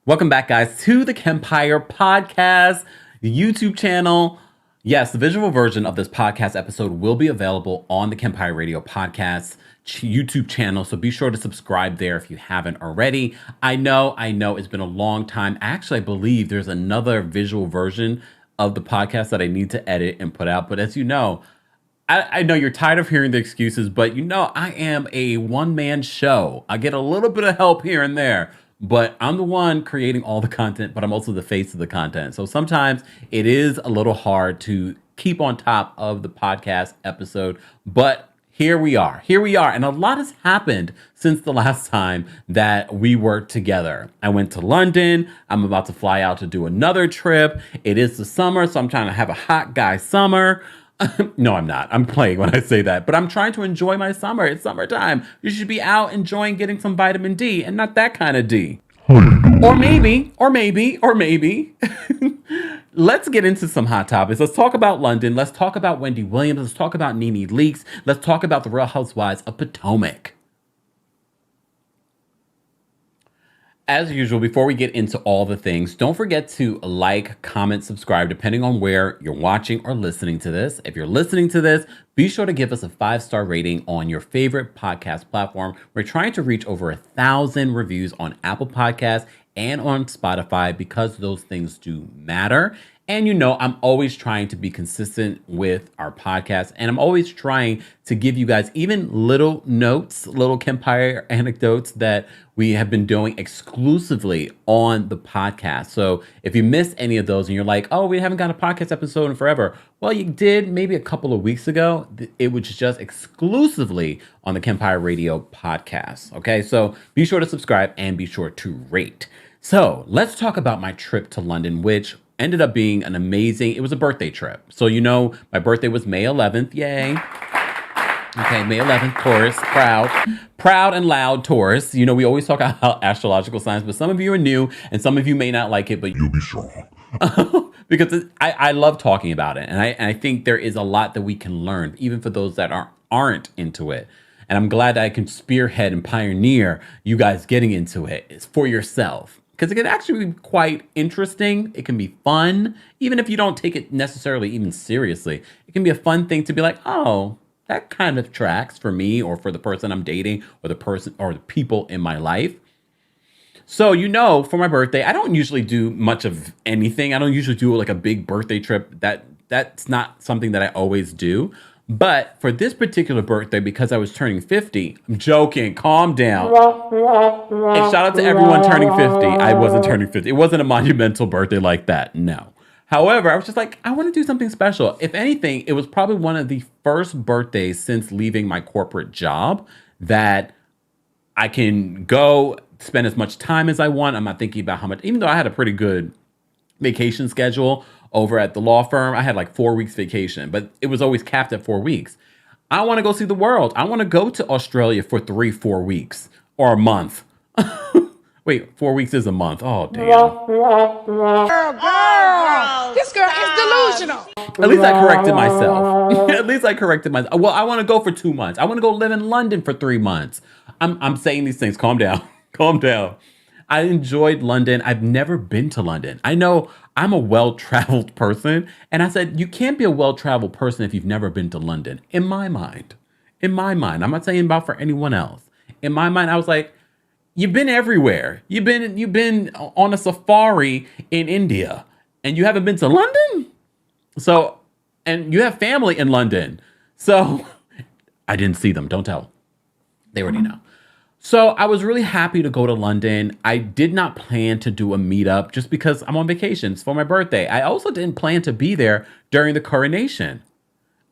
Welcome back, guys, to the Kempire Podcast, the YouTube channel. Yes, the visual version of this podcast episode will be available on the Kempire Radio Podcast YouTube channel, so be sure to subscribe there if you haven't already. I know it's been a long time. Actually, I believe there's another visual version of the podcast that I need to edit and put out, but as you know, I know you're tired of hearing the excuses, but I am a one-man show. I get a little bit of help here and there, but I'm the one creating all the content, but I'm also the face of the content. So sometimes it is a little hard to keep on top of the podcast episode, but here we are. And a lot has happened since the last time that we worked together. I went to London. I'm about to fly out to do another trip. It is the summer, so I'm trying to have a hot guy summer. No, I'm not. I'm playing when I say that, but I'm trying to enjoy my summer. It's summertime. You should be out enjoying getting some vitamin D and not that kind of D. Or maybe. Let's get into some hot topics. Let's talk about London. Let's talk about Wendy Williams. Let's talk about NeNe Leakes. Let's talk about the Real Housewives of Potomac. As usual, before we get into all the things, don't forget to like, comment, subscribe, depending on where you're watching or listening to this. If you're listening to this, be sure to give us a 5-star rating on your favorite podcast platform. We're trying to reach over 1,000 reviews on Apple Podcasts and on Spotify because those things do matter. And I'm always trying to be consistent with our podcast. And I'm always trying to give you guys even little notes, little Kempire anecdotes that we have been doing exclusively on the podcast. So if you missed any of those and you're like, oh, we haven't got a podcast episode in forever. Well, you did maybe a couple of weeks ago. It was just exclusively on the Kempire Radio podcast. Okay, so be sure to subscribe and be sure to rate. So let's talk about my trip to London, which ended up being it was a birthday trip. So, my birthday was May 11th. Yay. Okay, May 11th, Taurus, proud and loud Taurus. We always talk about astrological signs, but some of you are new and some of you may not like it, but you'll be strong. Because I love talking about it. And I think there is a lot that we can learn, even for those that aren't into it. And I'm glad that I can spearhead and pioneer you guys getting into it. It's for yourself. Because it can actually be quite interesting. It can be fun, even if you don't take it necessarily even seriously. It can be a fun thing to be like, oh, that kind of tracks for me or for the person I'm dating or the person or the people in my life. So, for my birthday, I don't usually do much of anything. I don't usually do like a big birthday trip. That's not something that I always do. But for this particular birthday, because I was turning 50, I'm joking, calm down. And shout out to everyone turning 50. I wasn't turning 50. It wasn't a monumental birthday like that, no. However, I was just like, I want to do something special. If anything, it was probably one of the first birthdays since leaving my corporate job that I can go spend as much time as I want. I'm not thinking about how much, even though I had a pretty good vacation schedule over at the law firm. I had like 4 weeks vacation, but it was always capped at 4 weeks. I want to go see the world. I want to go to Australia for 3-4 weeks or a month. Wait, 4 weeks is a month. Oh, damn. Girl. This girl is delusional. At least I corrected myself. Well, I want to go for 2 months. I want to go live in London for 3 months. I'm saying these things. Calm down. Calm down. I enjoyed London. I've never been to London. I know I'm a well-traveled person. And I said, you can't be a well-traveled person if you've never been to London. In my mind. I'm not saying about for anyone else. In my mind, I was like, you've been everywhere. You've been on a safari in India. And you haven't been to London? So, and you have family in London. So, I didn't see them. Don't tell. They already know. So I was really happy to go to London. I did not plan to do a meetup just because I'm on vacations for my birthday. I also didn't plan to be there during the coronation.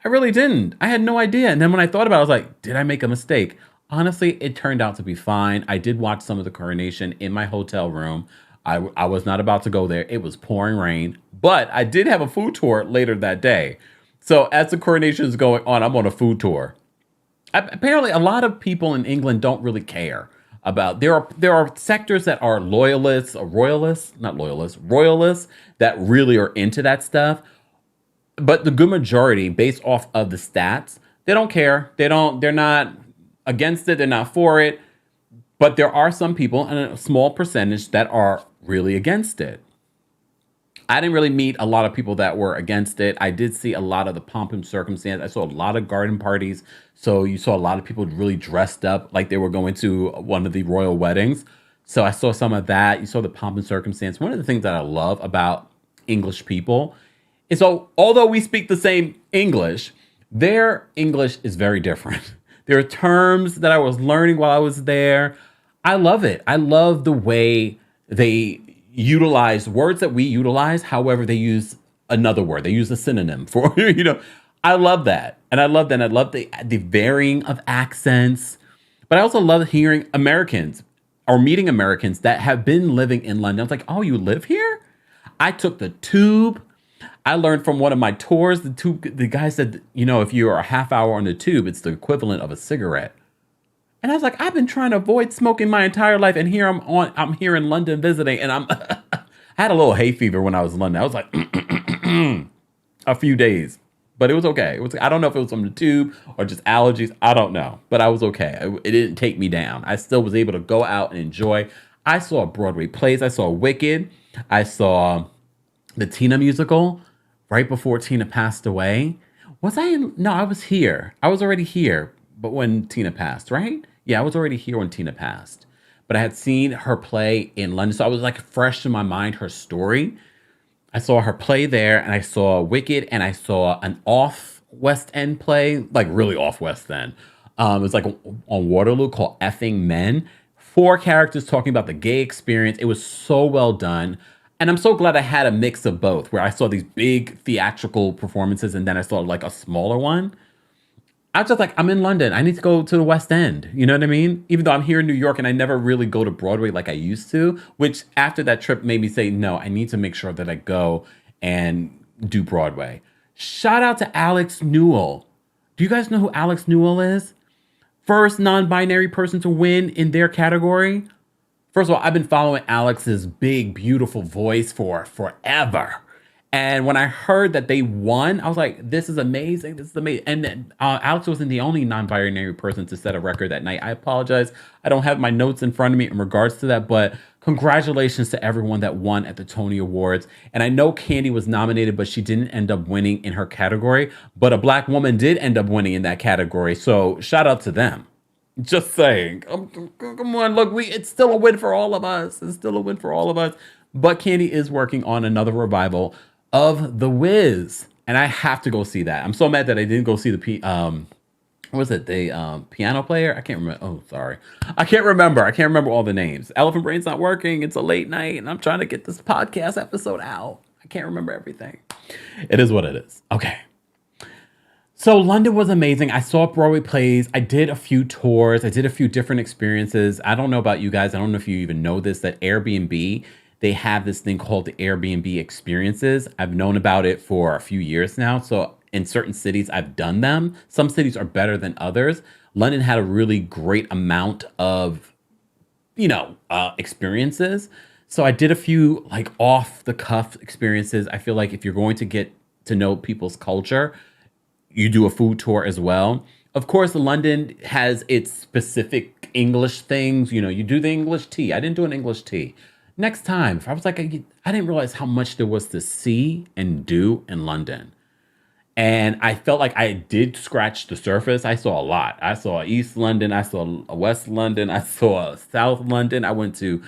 I really didn't. I had no idea. And then when I thought about it, I was like, did I make a mistake? Honestly, it turned out to be fine. I did watch some of the coronation in my hotel room. I was not about to go there. It was pouring rain, but I did have a food tour later that day. So as the coronation is going on, I'm on a food tour. Apparently, a lot of people in England don't really care about. There are sectors that are royalists that really are into that stuff. But the good majority, based off of the stats, they don't care. They're not against it. They're not for it. But there are some people, and a small percentage, that are really against it. I didn't really meet a lot of people that were against it. I did see a lot of the pomp and circumstance. I saw a lot of garden parties. So you saw a lot of people really dressed up like they were going to one of the royal weddings. So I saw some of that. You saw the pomp and circumstance. One of the things that I love about English people is, so although we speak the same English, their English is very different. There are terms that I was learning while I was there. I love it. I love the way they utilize words that we utilize. However, they use another word. They use a synonym for, I love that. And I love that. I love the varying of accents. But I also love hearing Americans or meeting Americans that have been living in London. I was like, oh, you live here? I took the tube. I learned from one of my tours, the guy said, if you are a half hour on the tube, it's the equivalent of a cigarette. And I was like, I've been trying to avoid smoking my entire life. And here I'm here in London visiting. And I had a little hay fever when I was in London. I was like, a few days, but it was okay. I don't know if it was from the tube or just allergies. I don't know, but I was okay. It didn't take me down. I still was able to go out and enjoy. I saw Broadway plays. I saw Wicked. I saw the Tina musical right before Tina passed away. No, I was here. I was already here, but when Tina passed, right? Yeah, I was already here when Tina passed. But I had seen her play in London, so I was like fresh in my mind, her story. I saw her play there, and I saw Wicked, and I saw an off West End play, like really off West End. It was like on Waterloo called Effing Men. 4 characters talking about the gay experience. It was so well done. And I'm so glad I had a mix of both, where I saw these big theatrical performances and then I saw like a smaller one. I was just like, I'm in London. I need to go to the West End. You know what I mean? Even though I'm here in New York and I never really go to Broadway like I used to, which after that trip made me say, no, I need to make sure that I go and do Broadway. Shout out to Alex Newell. Do you guys know who Alex Newell is? First non-binary person to win in their category. First of all, I've been following Alex's big, beautiful voice for forever. And when I heard that they won, I was like, this is amazing. This is amazing. And then, Alex wasn't the only non-binary person to set a record that night. I apologize. I don't have my notes in front of me in regards to that, but congratulations to everyone that won at the Tony Awards. And I know Candy was nominated, but she didn't end up winning in her category. But a Black woman did end up winning in that category. So shout out to them. Just saying. Come on, look, it's still a win for all of us. It's still a win for all of us. But Candy is working on another revival of The Wiz. And I have to go see that. I'm so mad that I didn't go see the piano player? I can't remember. Oh, sorry. I can't remember all the names. Elephant Brain's not working. It's a late night and I'm trying to get this podcast episode out. I can't remember everything. It is what it is. Okay. So London was amazing. I saw Broadway plays. I did a few tours. I did a few different experiences. I don't know about you guys. I don't know if you even know this, that Airbnb, they have this thing called the Airbnb experiences. I've known about it for a few years now. So in certain cities, I've done them. Some cities are better than others. London had a really great amount of, experiences. So I did a few like off the cuff experiences. I feel like if you're going to get to know people's culture, you do a food tour as well. Of course, London has its specific English things. You do the English tea. I didn't do an English tea. Next time, I was like, I didn't realize how much there was to see and do in London. And I felt like I did scratch the surface. I saw a lot. I saw East London. I saw West London. I saw South London. I went to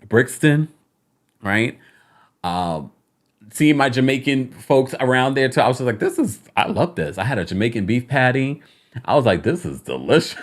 Brixton, right? Seeing my Jamaican folks around there too. I was just like, I love this. I had a Jamaican beef patty. I was like, this is delicious.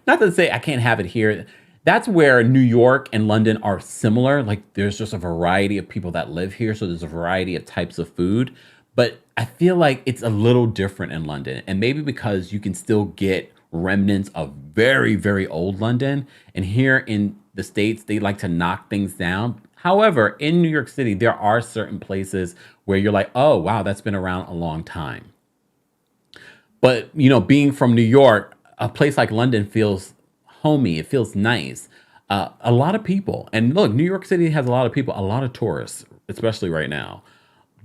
Not to say I can't have it here. That's where New York and London are similar. Like there's just a variety of people that live here. So there's a variety of types of food. But I feel like it's a little different in London. And maybe because you can still get remnants of very, very old London. And here in the States, they like to knock things down. However, in New York City, there are certain places where you're like, oh, wow, that's been around a long time. But, being from New York, a place like London feels homey. It feels nice. A lot of people. And look, New York City has a lot of people, a lot of tourists, especially right now.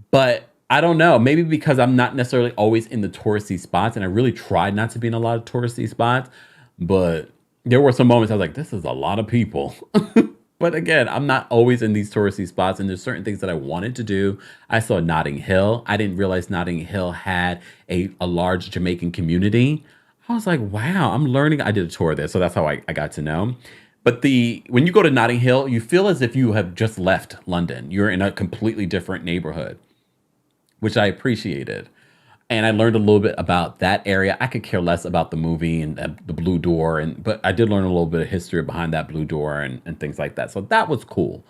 But I don't know. Maybe because I'm not necessarily always in the touristy spots, and I really tried not to be in a lot of touristy spots. But there were some moments I was like, this is a lot of people. But again, I'm not always in these touristy spots, and there's certain things that I wanted to do. I saw Notting Hill. I didn't realize Notting Hill had a large Jamaican community. I was like, wow, I'm learning. I did a tour there, so that's how I got to know. But when you go to Notting Hill, you feel as if you have just left London. You're in a completely different neighborhood, which I appreciated. And I learned a little bit about that area. I could care less about the movie and the Blue Door, but I did learn a little bit of history behind that Blue Door and things like that. So that was cool.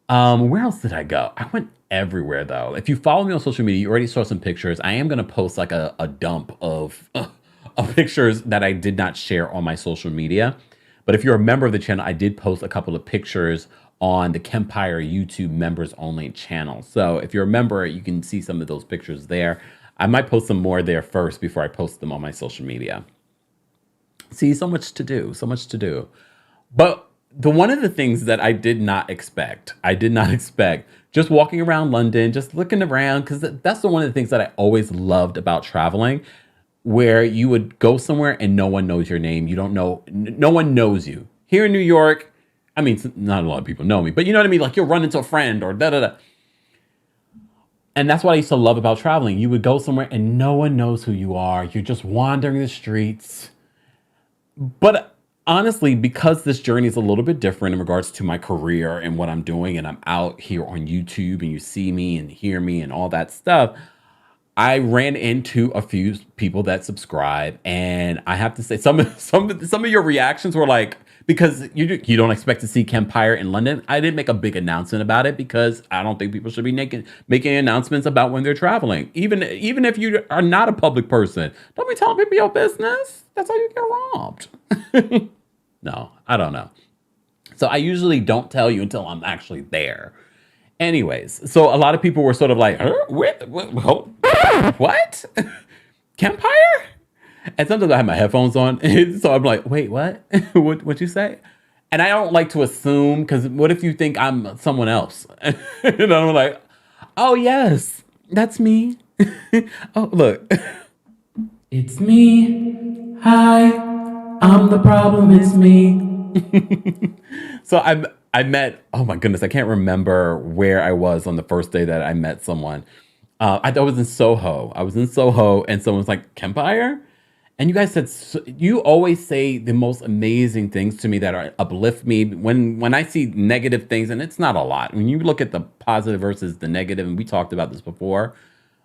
Where else did I go? I went everywhere, though. If you follow me on social media, you already saw some pictures. I am going to post like a dump of pictures that I did not share on my social media. But if you're a member of the channel, I did post a couple of pictures on the Kempire YouTube members only channel. So if you're a member, you can see some of those pictures there. I might post some more there first before I post them on my social media. See, so much to do, so much to do. But one of the things that I did not expect just walking around London, just looking around, because that's one of the things that I always loved about traveling, where you would go somewhere and no one knows your name. You don't know, no one knows you. Here in New York, I mean, not a lot of people know me, but you know what I mean? Like you'll run into a friend or da-da-da. And that's what I used to love about traveling. You would go somewhere and no one knows who you are. You're just wandering the streets. But honestly, because this journey is a little bit different in regards to my career and what I'm doing, and I'm out here on YouTube and you see me and hear me and all that stuff, I ran into a few people that subscribe. And I have to say, some of your reactions were like, because you don't expect to see Kempire in London. I didn't make a big announcement about it because I don't think people should be making announcements about when they're traveling. Even if you are not a public person, don't be telling people your business. That's how you get robbed. No, I don't know. So I usually don't tell you until I'm actually there. Anyways, so a lot of people were sort of like, what? Kempire? And sometimes I have my headphones on, so I'm like, wait, what? What'd you say? And I don't like to assume, because what if you think I'm someone else? And I'm like, oh, yes, that's me. Oh, look. It's me. Hi, I'm the problem. It's me. So I met, oh my goodness, I can't remember where I was on the first day that I met someone. I was in Soho. And someone was like, Kempire? And you guys said, you always say the most amazing things to me that uplift me. When I see negative things, and it's not a lot. When you look at the positive versus the negative, and we talked about this before,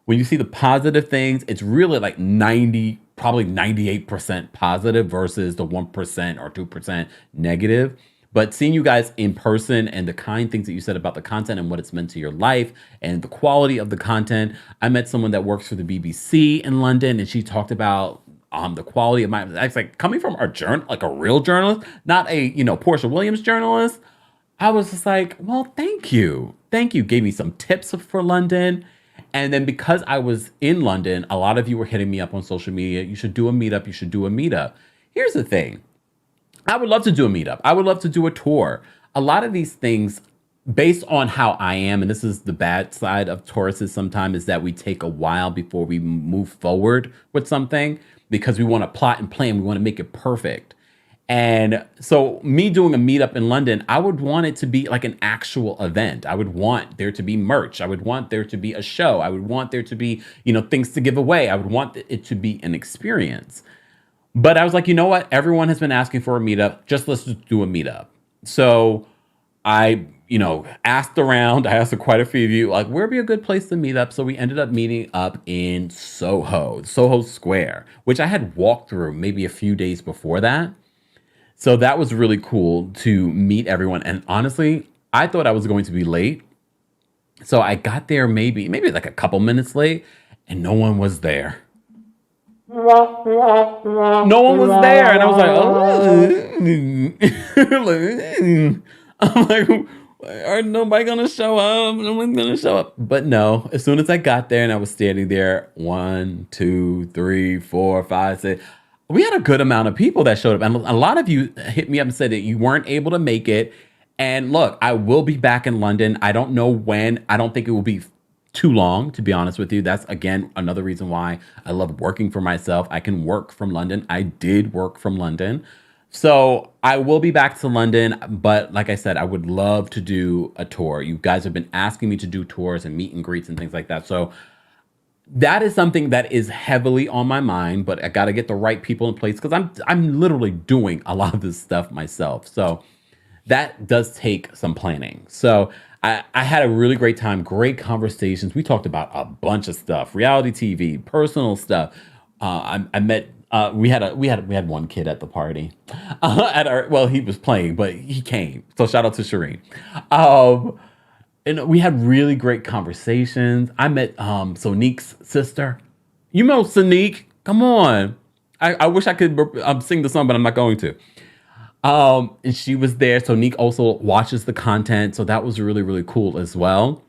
when you see the positive things, it's really like 90, probably 98% positive versus the 1% or 2% negative. But seeing you guys in person and the kind things that you said about the content and what it's meant to your life and the quality of the content. I met someone that works for the BBC in London, and she talked about the quality of it's like coming from like a real journalist, not a, Portia Williams journalist. I was just like, well, thank you. Gave me some tips for London. And then because I was in London, a lot of you were hitting me up on social media. You should do a meetup. Here's the thing. I would love to do a meetup. I would love to do a tour. A lot of these things, based on how I am, and this is the bad side of tourists sometimes, is that we take a while before we move forward with something because we want to plot and plan. We want to make it perfect. And so me doing a meetup in London, I would want it to be like an actual event. I would want there to be merch. I would want there to be a show. I would want there to be, things to give away. I would want it to be an experience. But I was like, you know what? Everyone has been asking for a meetup. Let's just do a meetup. So I, asked around. I asked quite a few of you, like, where would be a good place to meet up? So we ended up meeting up in Soho Square, which I had walked through maybe a few days before that. So that was really cool to meet everyone. And honestly, I thought I was going to be late. So I got there maybe like a couple minutes late, and no one was there. No one was there. And I was like, oh. I'm like, are nobody gonna show up? No one's gonna show up. But no, as soon as I got there and I was standing there, 1, 2, 3, 4, 5, 6, we had a good amount of people that showed up. And a lot of you hit me up and said that you weren't able to make it. And look, I will be back in London. I don't know when. I don't think it will be too long, to be honest with you. That's, again, another reason why I love working for myself. I can work from London. I did work from London. So I will be back to London, but like I said, I would love to do a tour. You guys have been asking me to do tours and meet and greets and things like that. So that is something that is heavily on my mind, but I got to get the right people in place because I'm literally doing a lot of this stuff myself. So that does take some planning. So I had a really great time, great conversations. We talked about a bunch of stuff, reality TV, personal stuff. I met. We had one kid at the party. He was playing, but he came. So shout out to Shireen. And we had really great conversations. I met Sonique's sister. You know Sonique. Come on. I wish I could sing the song, but I'm not going to. And she was there. Sonique also watches the content. So that was really, really cool as well.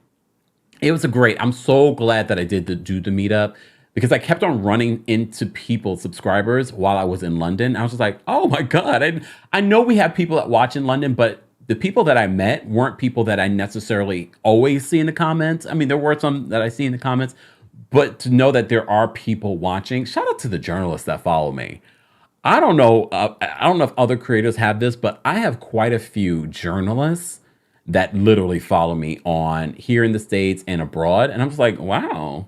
It was I'm so glad that I did do the meetup because I kept on running into subscribers while I was in London. I was just like, oh my God. I know we have people that watch in London, but the people that I met weren't people that I necessarily always see in the comments. I mean, there were some that I see in the comments, but to know that there are people watching, shout out to the journalists that follow me. I don't know if other creators have this, but I have quite a few journalists that literally follow me on here in the States and abroad. And I'm just like, wow.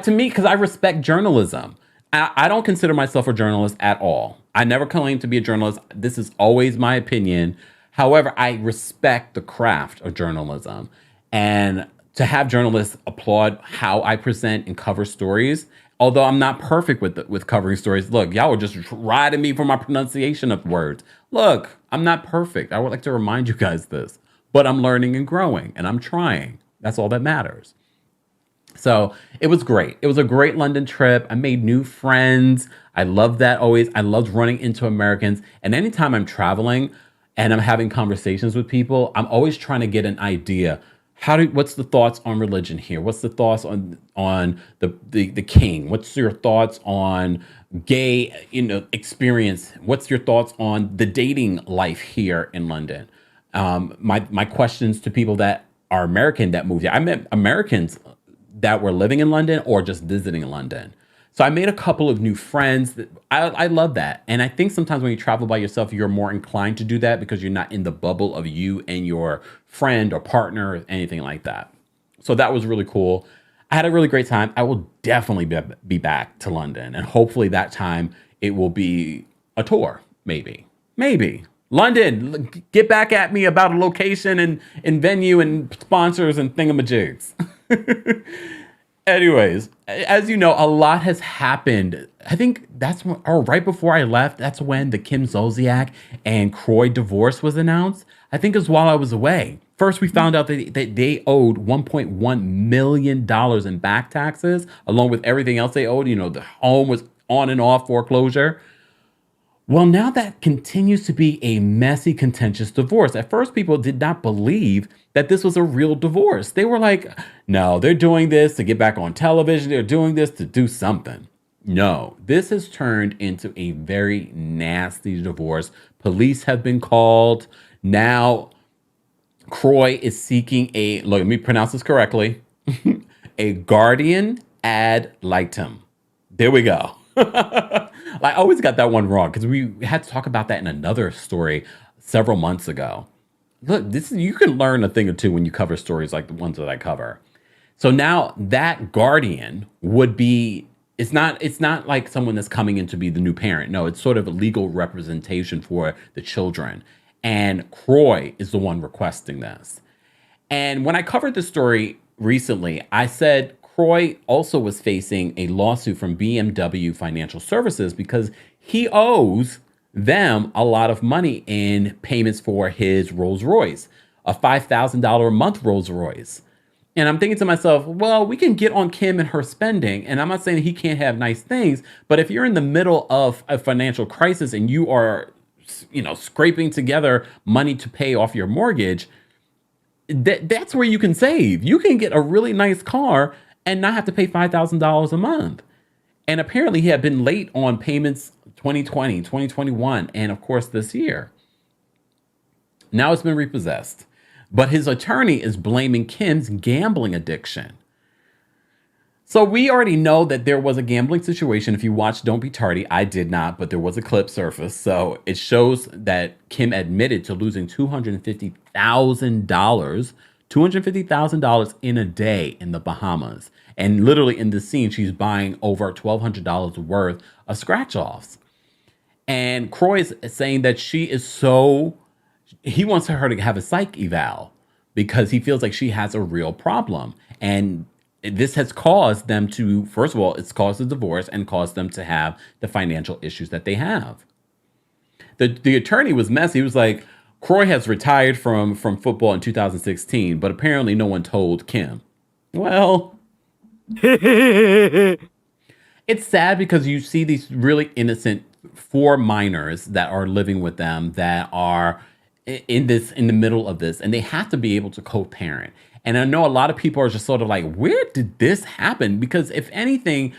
To me, because I respect journalism. I don't consider myself a journalist at all. I never claim to be a journalist. This is always my opinion. However, I respect the craft of journalism. And to have journalists applaud how I present and cover stories, although I'm not perfect with covering stories. Look, y'all were just riding me for my pronunciation of words. Look, I'm not perfect. I would like to remind you guys this. But I'm learning and growing, and I'm trying. That's all that matters. So it was great. It was a great London trip. I made new friends. I love that always. I loved running into Americans. And anytime I'm traveling and I'm having conversations with people, I'm always trying to get an idea. What's the thoughts on religion here? What's the thoughts on the king? What's your thoughts on gay experience? What's your thoughts on the dating life here in London? My questions to people that are American that moved here. I met Americans that were living in London or just visiting London. So I made a couple of new friends. I love that. And I think sometimes when you travel by yourself, you're more inclined to do that because you're not in the bubble of you and your friend or partner or anything like that. So that was really cool. I had a really great time. I will definitely be back to London. And hopefully that time it will be a tour, maybe. London, get back at me about a location and venue and sponsors and thingamajigs. Anyways, as you know, a lot has happened. I think right before I left, that's when the Kim Zolciak and Kroy divorce was announced. I think it was while I was away. First, we found out that they owed $1.1 million in back taxes, along with everything else they owed. The home was on and off foreclosure. Well, now that continues to be a messy, contentious divorce. At first, people did not believe that this was a real divorce. They were like, no, they're doing this to get back on television. They're doing this to do something. No, this has turned into a very nasty divorce. Police have been called. Now, Kroy is seeking let me pronounce this correctly, a guardian ad litem. There we go. I always got that one wrong because we had to talk about that in another story several months ago. Look, you can learn a thing or two when you cover stories like the ones that I cover. So now that guardian would be, it's not like someone that's coming in to be the new parent. No, it's sort of a legal representation for the children. And Kroy is the one requesting this. And when I covered this story recently, I said Kroy also was facing a lawsuit from BMW Financial Services because he owes them a lot of money in payments for his Rolls Royce, a $5,000 a month Rolls Royce. And I'm thinking to myself, well, we can get on Kim and her spending. And I'm not saying he can't have nice things, but if you're in the middle of a financial crisis and you are, scraping together money to pay off your mortgage, that's where you can save. You can get a really nice car and not have to pay $5,000 a month. And apparently he had been late on payments 2020, 2021, and of course this year. Now it's been repossessed. But his attorney is blaming Kim's gambling addiction. So we already know that there was a gambling situation. If you watched Don't Be Tardy, I did not, but there was a clip surfaced. So it shows that Kim admitted to losing $250,000 in a day in the Bahamas. And literally in the scene, she's buying over $1,200 worth of scratch-offs. And Kroy is saying that he wants her to have a psych eval because he feels like she has a real problem. And this has caused them to, first of all, it's caused a divorce and caused them to have the financial issues that they have. The attorney was messy. He was like, Kroy has retired from football in 2016, but apparently no one told Kim. Well, it's sad because you see these really innocent 4 minors that are living with them that are in the middle of this, and they have to be able to co-parent. And I know a lot of people are just sort of like, where did this happen? Because if anything,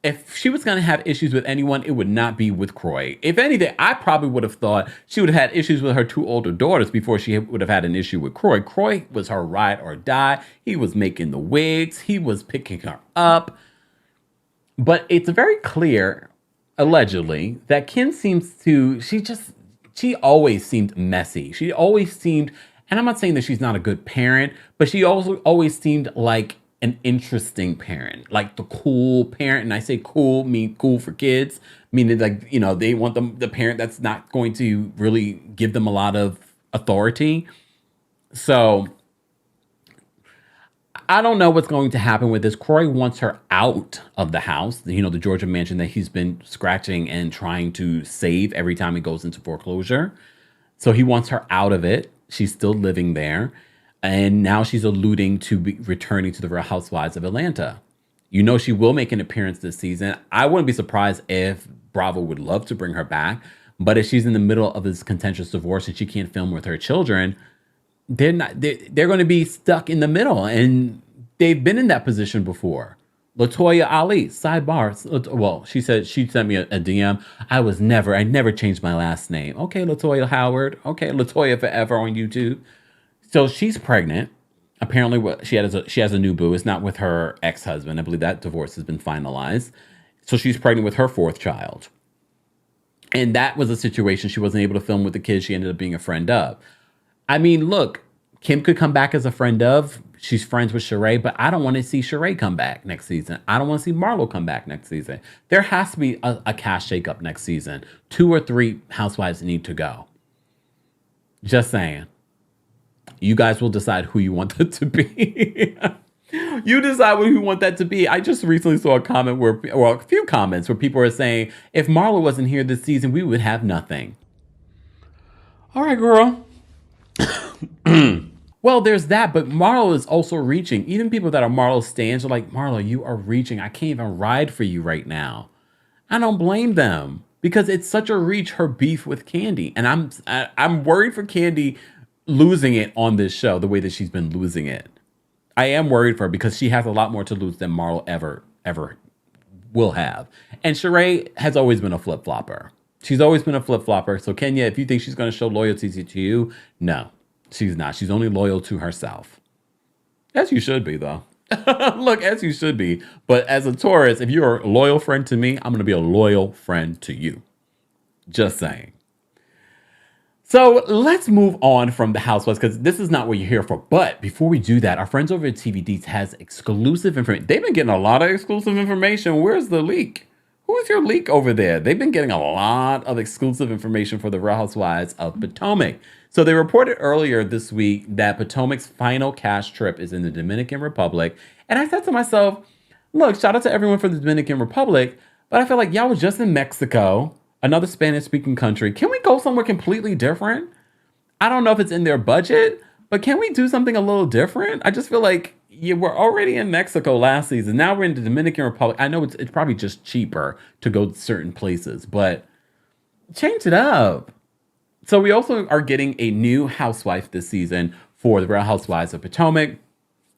if she was going to have issues with anyone, it would not be with Kroy. If anything, I probably would have thought she would have had issues with her 2 older daughters before she would have had an issue with Kroy. Kroy was her ride or die. He was making the wigs. He was picking her up. But it's very clear, allegedly, that Kim seems to, she always seemed messy. She always seemed, and I'm not saying that she's not a good parent, but she also always seemed like an interesting parent, like the cool parent. And I say cool, mean cool for kids, meaning like, they want the parent that's not going to really give them a lot of authority. So I don't know what's going to happen with this. Kroy wants her out of the house, the Georgia mansion that he's been scratching and trying to save every time he goes into foreclosure. So he wants her out of it. She's still living there. And now she's alluding to returning to the Real Housewives of Atlanta. She will make an appearance this season. I wouldn't be surprised if Bravo would love to bring her back. But if she's in the middle of this contentious divorce and she can't film with her children, they're going to be stuck in the middle. And they've been in that position before. LaToya Ali, sidebar. Well, she said, she sent me a DM. I never changed my last name. Okay, LaToya Howard. Okay, LaToya Forever on YouTube. So she's pregnant. Apparently, she has a new boo. It's not with her ex-husband. I believe that divorce has been finalized. So she's pregnant with her 4th child. And that was a situation she wasn't able to film with the kids she ended up being a friend of. I mean, look, Kim could come back as a friend of. She's friends with Sheree, but I don't want to see Sheree come back next season. I don't want to see Marlo come back next season. There has to be a cast shakeup next season. 2 or 3 housewives need to go. Just saying. You guys will decide who you want that to be. You decide who you want that to be. I just recently saw a comment a few comments where people are saying, if Marlo wasn't here this season, we would have nothing. All right, girl. Well, there's that, but Marlo is also reaching. Even people that are Marlo stans are like, Marlo, you are reaching. I can't even ride for you right now. I don't blame them because it's such a reach, her beef with Kandi. And I'm worried for Kandi losing it on this show the way that she's been losing it. I am worried for her because she has a lot more to lose than Marlo ever will have. And Sheree has always been a flip-flopper. She's always been a flip-flopper. So Kenya, if you think she's going to show loyalty to you, no, she's not. She's only loyal to herself. As you should be, though. Look, as you should be. But as a Taurus, if you're a loyal friend to me, I'm going to be a loyal friend to you. Just saying. So let's move on from the Housewives because this is not what you're here for. But before we do that, our friends over at TVDs has exclusive information. They've been getting a lot of exclusive information. Where's the leak? Who is your leak over there? They've been getting a lot of exclusive information for the Real Housewives of Potomac. So they reported earlier this week that Potomac's final cash trip is in the Dominican Republic. And I said to myself, look, shout out to everyone from the Dominican Republic. But I feel like y'all was just in Mexico, another Spanish-speaking country. Can we go somewhere completely different? I don't know if it's in their budget, but can we do something a little different? I just feel like we're already in Mexico last season. Now we're in the Dominican Republic. I know it's probably just cheaper to go to certain places, but change it up. So we also are getting a new housewife this season for the Real Housewives of Potomac.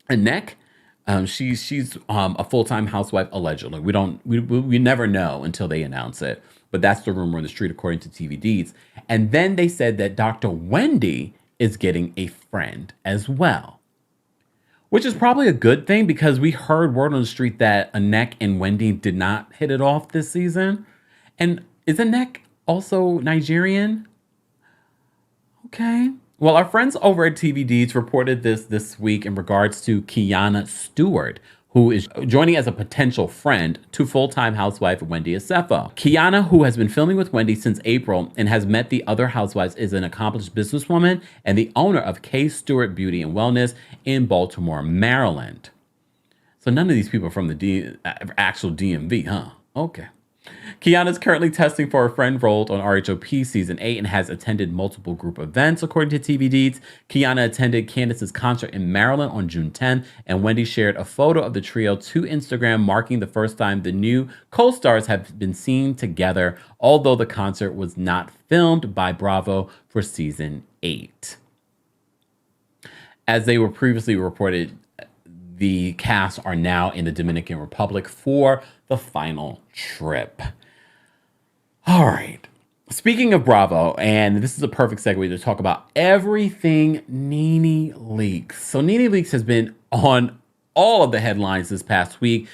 Annette, she's a full-time housewife allegedly. We never know until they announce it. But that's the rumor on the street, according to TVDs. And then they said that Dr. Wendy is getting a friend as well. which is probably a good thing because we heard word on the street that Anek and Wendy did not hit it off this season. And is Anek also Nigerian? Okay. Well, our friends over at TVDs reported this week in regards to Kiana Stewart, who is joining as a potential friend to full-time housewife Wendy Asefo. Kiana, who has been filming with Wendy since April and has met the other housewives, is an accomplished businesswoman and the owner of K Stewart Beauty and Wellness in Baltimore, Maryland. So none of these people are from the actual DMV, huh? Okay. Kiana is currently testing for a friend role on RHOP Season 8 and has attended multiple group events, according to TV Deeds. Kiana attended Candace's concert in Maryland on June 10th, and Wendy shared a photo of the trio to Instagram, marking the first time the new co-stars have been seen together, although the concert was not filmed by Bravo for Season 8. As they were previously reported, the cast are now in the Dominican Republic for the final trip. All right. Speaking of Bravo, and this is a perfect segue to talk about everything NeNe Leakes. So NeNe Leakes has been on all of the headlines this past week,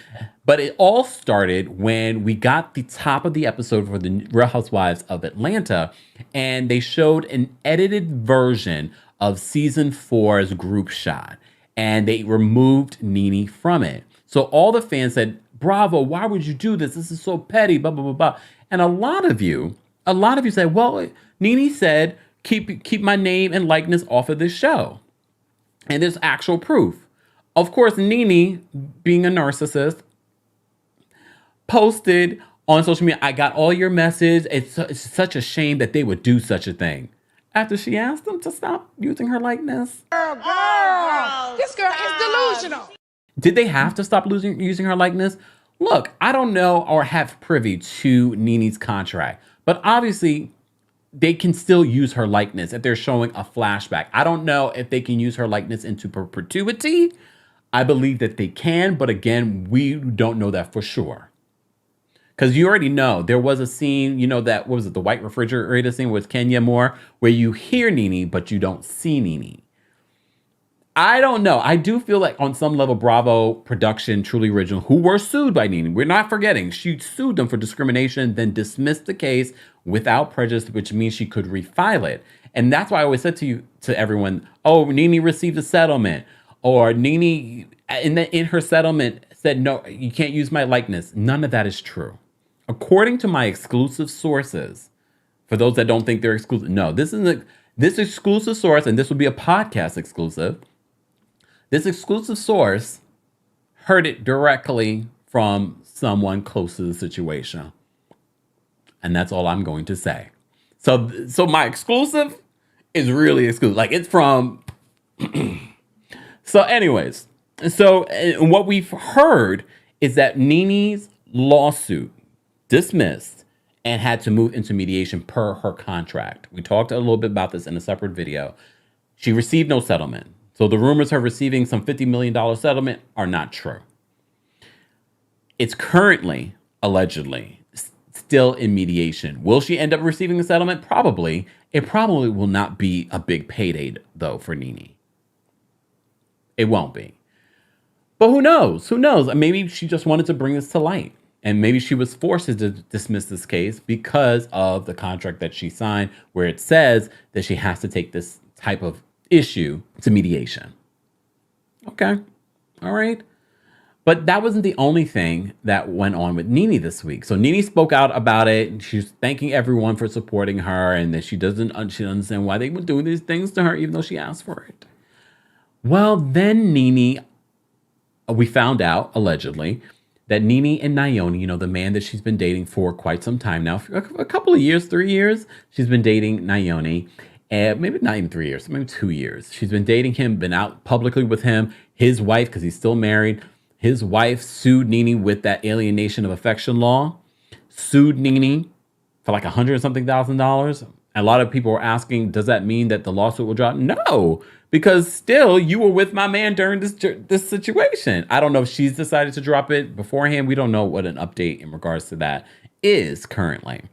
but it all started when we got the top of the episode for the Real Housewives of Atlanta, and they showed an edited version of Season 4's group shot, and they removed NeNe from it. So all the fans said, Bravo, why would you do this? This is so petty, blah, blah, blah, blah. And a lot of you said, well, NeNe said, keep my name and likeness off of this show. And there's actual proof. Of course, NeNe, being a narcissist, posted on social media, I got all your message. It's such a shame that they would do such a thing. After she asked them to stop using her likeness. Girl, this girl is delusional. Did they have to stop using her likeness? Look, I don't know or have privy to NeNe's contract, but obviously they can still use her likeness if they're showing a flashback. I don't know if they can use her likeness into perpetuity. I believe that they can, but again, we don't know that for sure. Because you already know there was a scene, you know, that, what was it, the white refrigerator scene with Kenya Moore, where you hear NeNe, but you don't see NeNe. I don't know. I do feel like on some level, Bravo production, Truly Original, who were sued by NeNe, we're not forgetting, she sued them for discrimination, then dismissed the case without prejudice, which means she could refile it. And that's why I always said to everyone, oh, NeNe received a settlement, or NeNe in her settlement said, no, you can't use my likeness. None of that is true. According to my exclusive sources, for those that don't think they're exclusive, no, this exclusive source, and this will be a podcast exclusive. This exclusive source heard it directly from someone close to the situation. And that's all I'm going to say. So my exclusive is really exclusive. Like, it's from... So anyways, what we've heard is that NeNe's lawsuit dismissed and had to move into mediation per her contract. We talked a little bit about this in a separate video. She received no settlement. So the rumors of her receiving some $50 million settlement are not true. It's currently, allegedly, still in mediation. Will she end up receiving a settlement? Probably. It probably will not be a big payday, though, for NeNe. It won't be. But who knows? Who knows? Maybe she just wanted to bring this to light. And maybe she was forced to dismiss this case because of the contract that she signed, where it says that she has to take this type of issue to mediation. Okay. All right. But that wasn't the only thing that went on with NeNe this week. So NeNe spoke out about it. She's thanking everyone for supporting her, and that she doesn't understand why they were doing these things to her, even though she asked for it. Well, then NeNe, we found out, allegedly, that NeNe and Naomi, you know, the man that she's been dating for quite some time now, a couple of years, 3 years, she's been dating Naomi. And maybe not even 3 years, maybe 2 years. She's been dating him, been out publicly with him. His wife, because he's still married, his wife sued NeNe with that alienation of affection law, sued NeNe for like $100,000. A lot of people were asking, does that mean that the lawsuit will drop? No, because still you were with my man during this situation. I don't know if she's decided to drop it beforehand. We don't know what an update in regards to that is currently.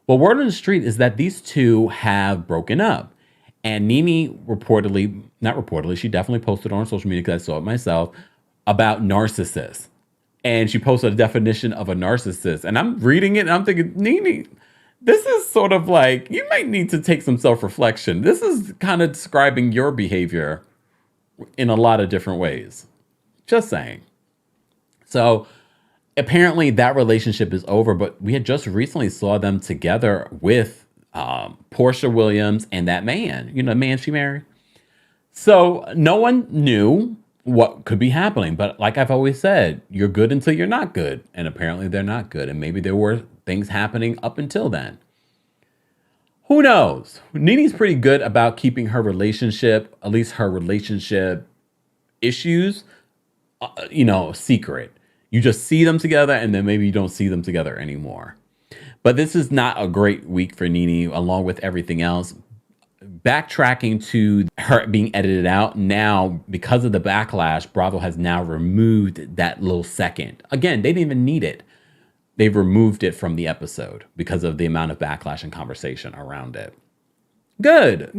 Well, word on the street is that these two have broken up. And NeNe not reportedly, she definitely posted on social media because I saw it myself about narcissists. And she posted a definition of a narcissist. And I'm reading it and I'm thinking, NeNe, this is sort of like, you might need to take some self-reflection. This is kind of describing your behavior in a lot of different ways. Just saying. So apparently that relationship is over, but we had just recently saw them together with Portia Williams and that man, the man she married. So no one knew what could be happening. But like I've always said, you're good until you're not good. And apparently they're not good. And maybe there were things happening up until then. Who knows? NeNe's pretty good about keeping her relationship, at least her relationship issues, secret. You just see them together and then maybe you don't see them together anymore. But this is not a great week for NeNe, along with everything else. Backtracking to her being edited out now, because of the backlash, Bravo has now removed that little second. Again, they didn't even need it. They've removed it from the episode because of the amount of backlash and conversation around it. Good.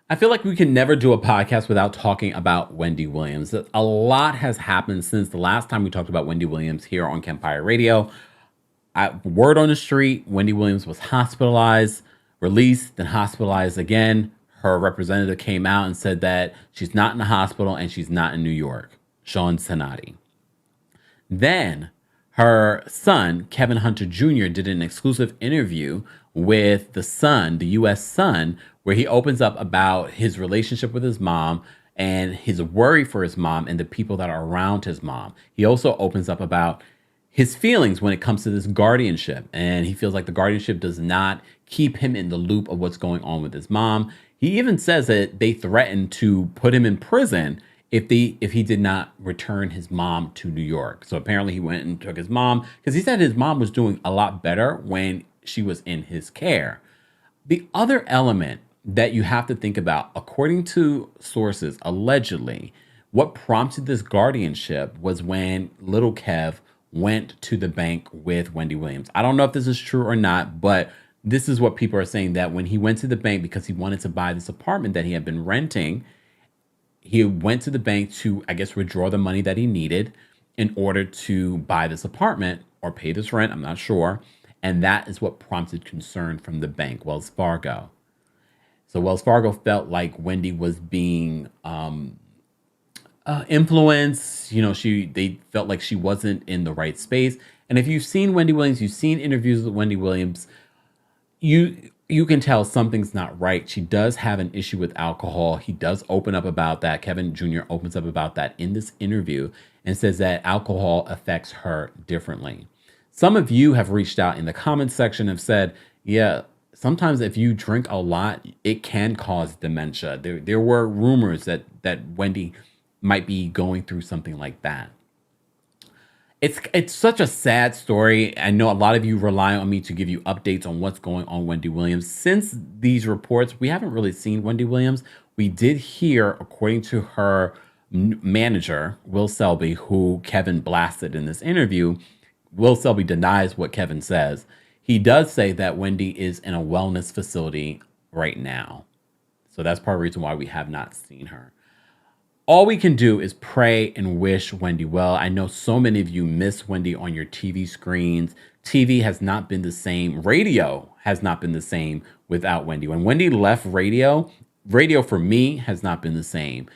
I feel like we can never do a podcast without talking about Wendy Williams. A lot has happened since the last time we talked about Wendy Williams here on Kempire Radio. Word on the street, Wendy Williams was hospitalized, released, then hospitalized again. Her representative came out and said that she's not in the hospital and she's not in New York. Sean Sanati. Then her son, Kevin Hunter Jr., did an exclusive interview with the Sun, the U.S. Sun, where he opens up about his relationship with his mom and his worry for his mom and the people that are around his mom. He also opens up about his feelings when it comes to this guardianship. And he feels like the guardianship does not keep him in the loop of what's going on with his mom. He even says that they threatened to put him in prison if he did not return his mom to New York. So apparently he went and took his mom because he said his mom was doing a lot better when she was in his care. The other element that you have to think about, according to sources, allegedly, what prompted this guardianship was when little Kev went to the bank with Wendy Williams. I don't know if this is true or not, but this is what people are saying, that when he went to the bank because he wanted to buy this apartment that he had been renting, he went to the bank to, I guess, withdraw the money that he needed in order to buy this apartment or pay this rent. I'm not sure. And that is what prompted concern from the bank, Wells Fargo. So Wells Fargo felt like Wendy was being influence. They felt like she wasn't in the right space. And if you've seen Wendy Williams, you've seen interviews with Wendy Williams, you can tell something's not right. She does have an issue with alcohol. He does open up about that. Kevin Jr. opens up about that in this interview and says that alcohol affects her differently. Some of you have reached out in the comments section and have said, yeah, sometimes if you drink a lot, it can cause dementia. There were rumors that Wendy might be going through something like that. It's such a sad story. I know a lot of you rely on me to give you updates on what's going on Wendy Williams. Since these reports, we haven't really seen Wendy Williams. We did hear, according to her manager, Will Selby, who Kevin blasted in this interview, Will Selby denies what Kevin says. He does say that Wendy is in a wellness facility right now. So that's part of the reason why we have not seen her. All we can do is pray and wish Wendy well. I know so many of you miss Wendy on your TV screens. TV has not been the same. Radio has not been the same without Wendy. When Wendy left radio for me has not been the same.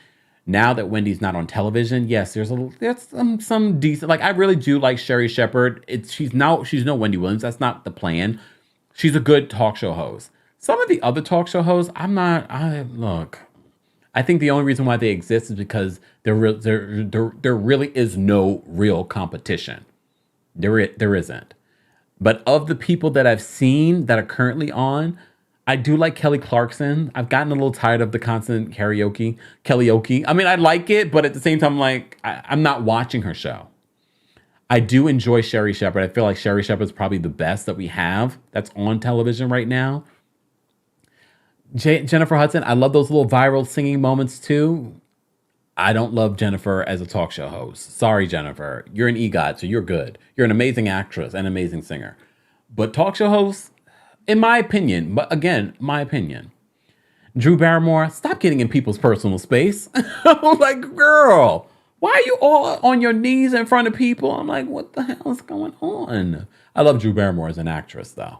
Now that Wendy's not on television, yes, there's some decent. Like, I really do like Sherry Shepherd. She's no Wendy Williams. That's not the plan. She's a good talk show host. Some of the other talk show hosts, I think the only reason why they exist is because there really is no real competition. There isn't. But of the people that I've seen that are currently on, I do like Kelly Clarkson. I've gotten a little tired of the constant karaoke. I mean, I like it, but at the same time, I'm not watching her show. I do enjoy Sherry Shepherd. I feel like Sherry Shepherd is probably the best that we have that's on television right now. Jennifer Hudson, I love those little viral singing moments too. I don't love Jennifer as a talk show host. Sorry, Jennifer. You're an EGOT, so you're good. You're an amazing actress and amazing singer. But talk show hosts, in my opinion, but again, my opinion. Drew Barrymore, stop getting in people's personal space. I'm like, girl, why are you all on your knees in front of people? I'm like, what the hell is going on? I love Drew Barrymore as an actress, though.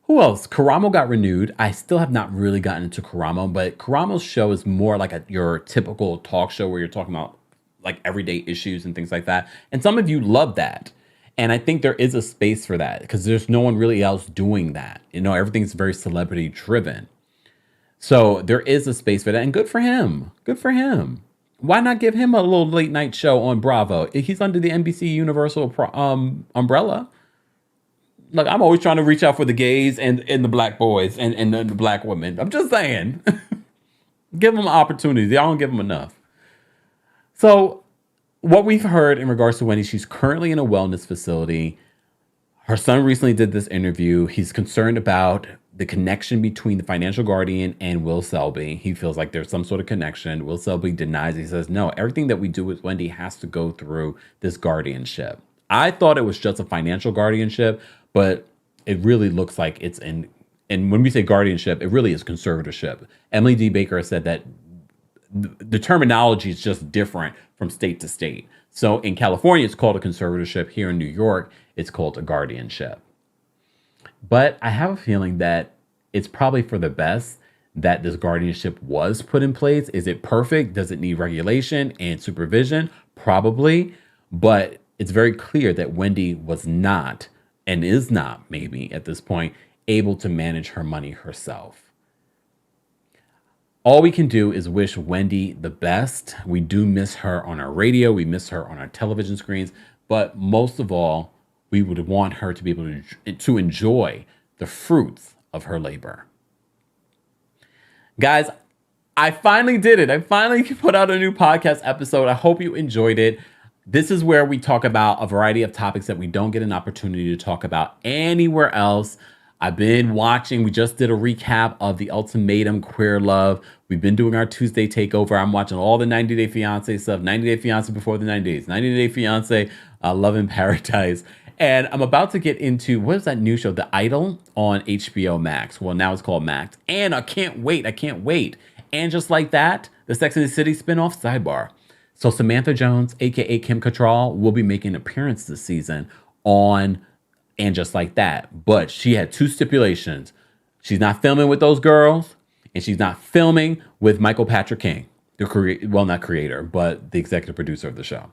Who else? Karamo got renewed. I still have not really gotten into Karamo, but Karamo's show is more like your typical talk show where you're talking about like everyday issues and things like that. And some of you love that. And I think there is a space for that because there's no one really else doing that. Everything's very celebrity driven. So there is a space for that. And good for him. Good for him. Why not give him a little late night show on Bravo? He's under the NBC Universal umbrella. Look, I'm always trying to reach out for the gays and the black boys and the black women. I'm just saying. Give them opportunities. Y'all don't give them enough. So what we've heard in regards to Wendy, she's currently in a wellness facility. Her son recently did this interview. He's concerned about the connection between the financial guardian and Will Selby. He feels like there's some sort of connection. Will Selby denies. He says, no, everything that we do with Wendy has to go through this guardianship. I thought it was just a financial guardianship, but it really looks like it's and when we say guardianship, it really is conservatorship. Emily D. Baker said that the terminology is just different from state to state. So in California, it's called a conservatorship. Here in New York, it's called a guardianship. But I have a feeling that it's probably for the best that this guardianship was put in place. Is it perfect? Does it need regulation and supervision? Probably. But it's very clear that Wendy was not, and is not maybe at this point, able to manage her money herself. All we can do is wish Wendy the best. We do miss her on our radio. We miss her on our television screens. But most of all, we would want her to be able to enjoy the fruits of her labor. Guys, I finally did it. I finally put out a new podcast episode. I hope you enjoyed it. This is where we talk about a variety of topics that we don't get an opportunity to talk about anywhere else. I've been watching. We just did a recap of the Ultimatum Queer Love. We've been doing our Tuesday takeover. I'm watching all the 90 Day Fiancé stuff. 90 Day Fiancé before the 90 days. 90 Day Fiancé, Love in Paradise. And I'm about to get into, what is that new show? The Idol on HBO Max. Well, now it's called Max. And I can't wait. And just like that, the Sex and the City spinoff, Sidebar. So Samantha Jones, a.k.a. Kim Cattrall, will be making an appearance this season on And Just Like That. But she had two stipulations. She's not filming with those girls, and she's not filming with Michael Patrick King, not creator, but the executive producer of the show.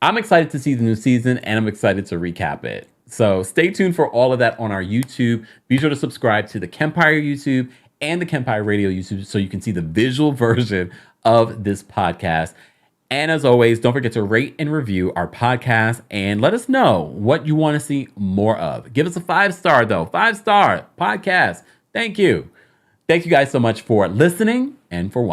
I'm excited to see the new season, and I'm excited to recap it. So stay tuned for all of that on our YouTube. Be sure to subscribe to the Kempire YouTube and the Kempire Radio YouTube so you can see the visual version of this podcast. And as always, don't forget to rate and review our podcast and let us know what you want to see more of. Give us a 5-star though. 5-star podcast. Thank you. Thank you guys so much for listening and for watching.